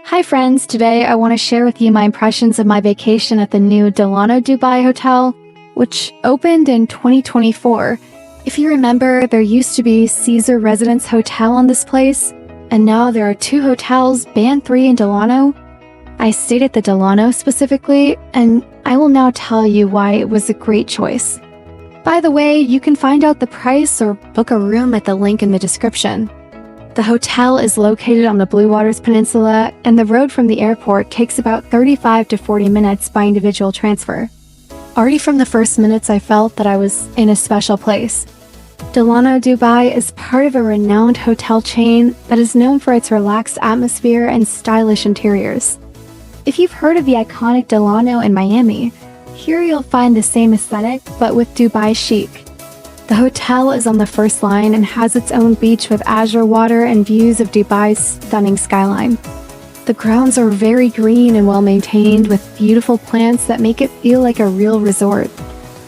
Hi friends, today I want to share with you my impressions of my vacation at the new Delano Dubai hotel, which opened in 2024. If you remember, there used to be Caesar Residence Hotel on this place, and now there are two hotels, Band 3 and Delano. I stayed at the Delano specifically, and I will now tell you why it was a great choice. By the way, you can find out the price or book a room at the link in the description. The hotel is located on the Bluewaters Peninsula, and the road from the airport takes about 35 to 40 minutes by individual transfer. Already from the first minutes, I felt that I was in a special place. Delano Dubai is part of a renowned hotel chain that is known for its relaxed atmosphere and stylish interiors. If you've heard of the iconic Delano in Miami, here you'll find the same aesthetic, but with Dubai chic. The hotel is on the first line and has its own beach with azure water and views of Dubai's stunning skyline. The grounds are very green and well maintained with beautiful plants that make it feel like a real resort.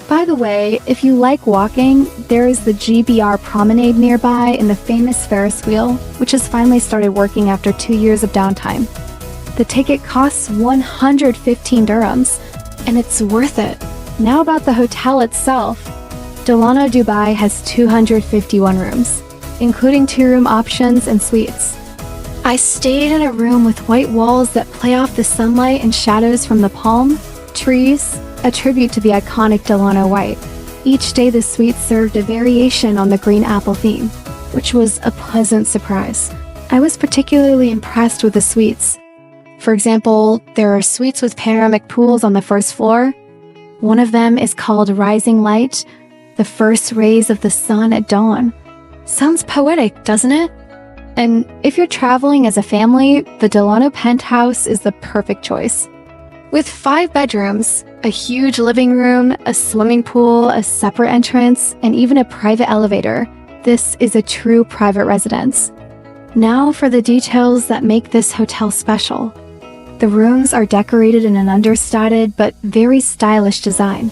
By the way, if you like walking, there is the GBR Promenade nearby and the famous Ferris wheel, which has finally started working after 2 years of downtime. The ticket costs 115 dirhams, and it's worth it. Now about the hotel itself. Delano Dubai has 251 rooms, including 2-room options and suites. I stayed in a room with white walls that play off the sunlight and shadows from the palm trees, a tribute to the iconic Delano white. Each day the suite served a variation on the green apple theme, which was a pleasant surprise. I was particularly impressed with the suites. For example, there are suites with panoramic pools on the first floor. One of them is called Rising Light, the first rays of the sun at dawn. Sounds poetic, doesn't it? And if you're traveling as a family, the Delano penthouse is the perfect choice. With 5 bedrooms, a huge living room, a swimming pool, a separate entrance, and even a private elevator, this is a true private residence. Now for the details that make this hotel special. The rooms are decorated in an understated but very stylish design.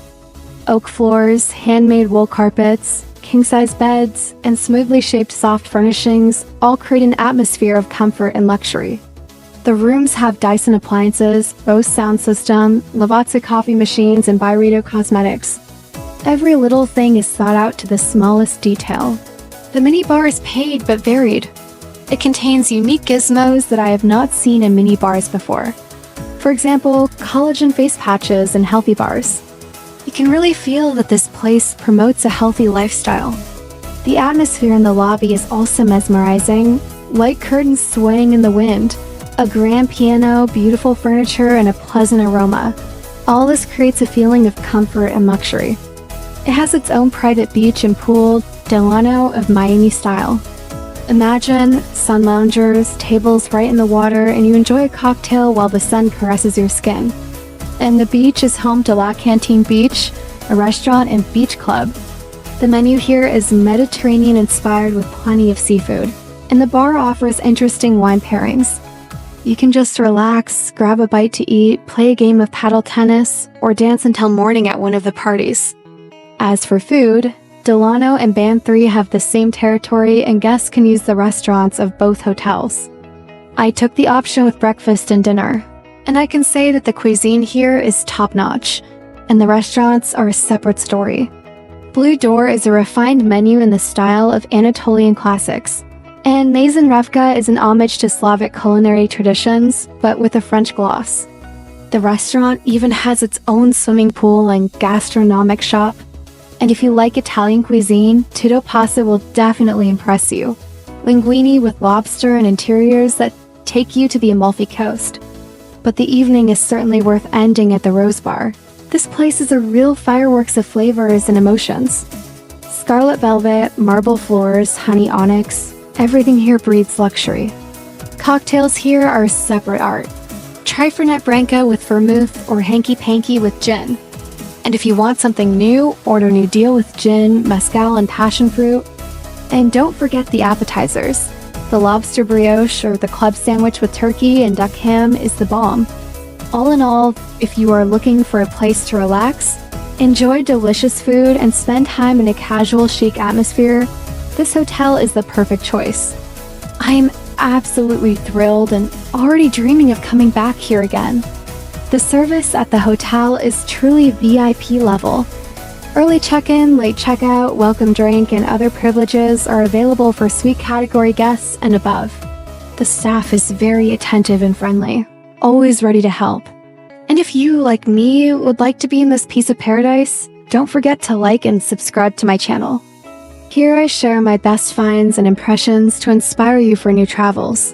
Oak floors, handmade wool carpets, king-size beds, and smoothly shaped soft furnishings all create an atmosphere of comfort and luxury. The rooms have Dyson appliances, Bose sound system, Lavazza coffee machines, and Byredo cosmetics. Every little thing is thought out to the smallest detail. The minibar is paid but varied. It contains unique gizmos that I have not seen in minibars before. For example, collagen face patches and healthy bars. You can really feel that this place promotes a healthy lifestyle. The atmosphere in the lobby is also mesmerizing, light curtains swaying in the wind, a grand piano, beautiful furniture, and a pleasant aroma. All this creates a feeling of comfort and luxury. It has its own private beach and pool, Delano of Miami style. Imagine sun loungers, tables right in the water, and you enjoy a cocktail while the sun caresses your skin. And the beach is home to La Cantine Beach, a restaurant and beach club. The menu here is Mediterranean inspired with plenty of seafood, and the bar offers interesting wine pairings. You can just relax, grab a bite to eat, play a game of paddle tennis, or dance until morning at one of the parties. As for food, Delano and Band 3 have the same territory and guests can use the restaurants of both hotels. I took the option with breakfast and dinner, and I can say that the cuisine here is top-notch, and the restaurants are a separate story. Blue Door is a refined menu in the style of Anatolian classics, and Maison Revka is an homage to Slavic culinary traditions, but with a French gloss. The restaurant even has its own swimming pool and gastronomic shop. And if you like Italian cuisine, TakaHisa will definitely impress you. Linguine with lobster and interiors that take you to the Amalfi Coast. But the evening is certainly worth ending at the Rose Bar. This place is a real fireworks of flavors and emotions. Scarlet velvet, marble floors, honey onyx, everything here breathes luxury. Cocktails here are separate art. Try Fernet Branca with vermouth or Hanky Panky with gin. And if you want something new, order New Deal with gin, mezcal, and passion fruit. And don't forget the appetizers. The lobster brioche or the club sandwich with turkey and duck ham is the bomb. All in all, if you are looking for a place to relax, enjoy delicious food, and spend time in a casual, chic atmosphere, this hotel is the perfect choice. I'm absolutely thrilled and already dreaming of coming back here again. The service at the hotel is truly VIP level. Early check-in, late checkout, welcome drink, and other privileges are available for suite category guests and above. The staff is very attentive and friendly, always ready to help. And if you, like me, would like to be in this piece of paradise, don't forget to like and subscribe to my channel. Here I share my best finds and impressions to inspire you for new travels.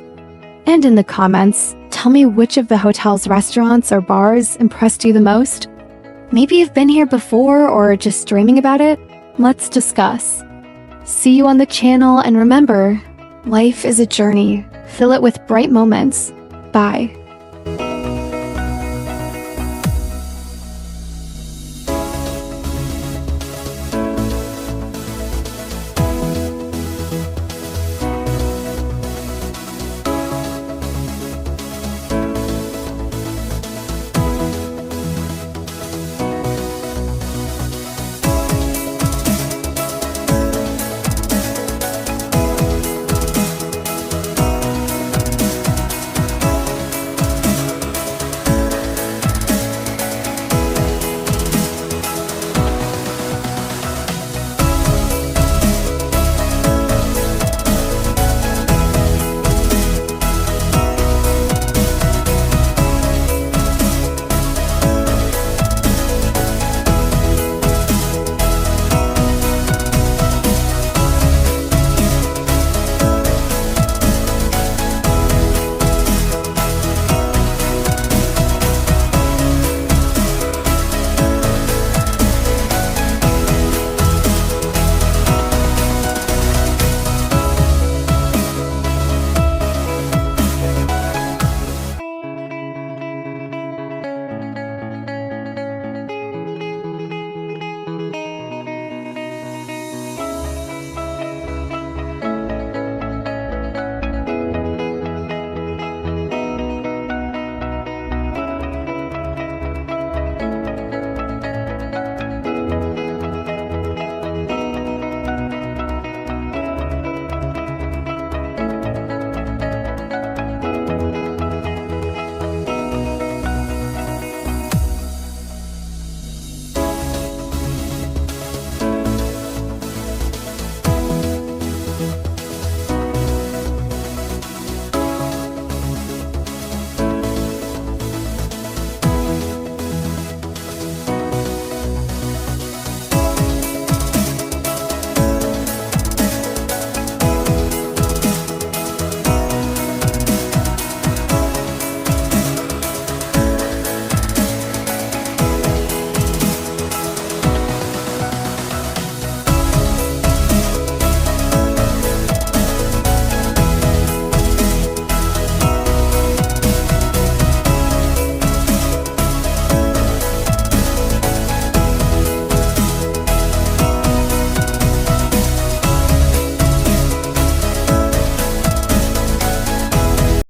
And in the comments, tell me which of the hotel's restaurants or bars impressed you the most. Maybe you've been here before or just dreaming about it? Let's discuss. See you on the channel, and remember, life is a journey. Fill it with bright moments. Bye.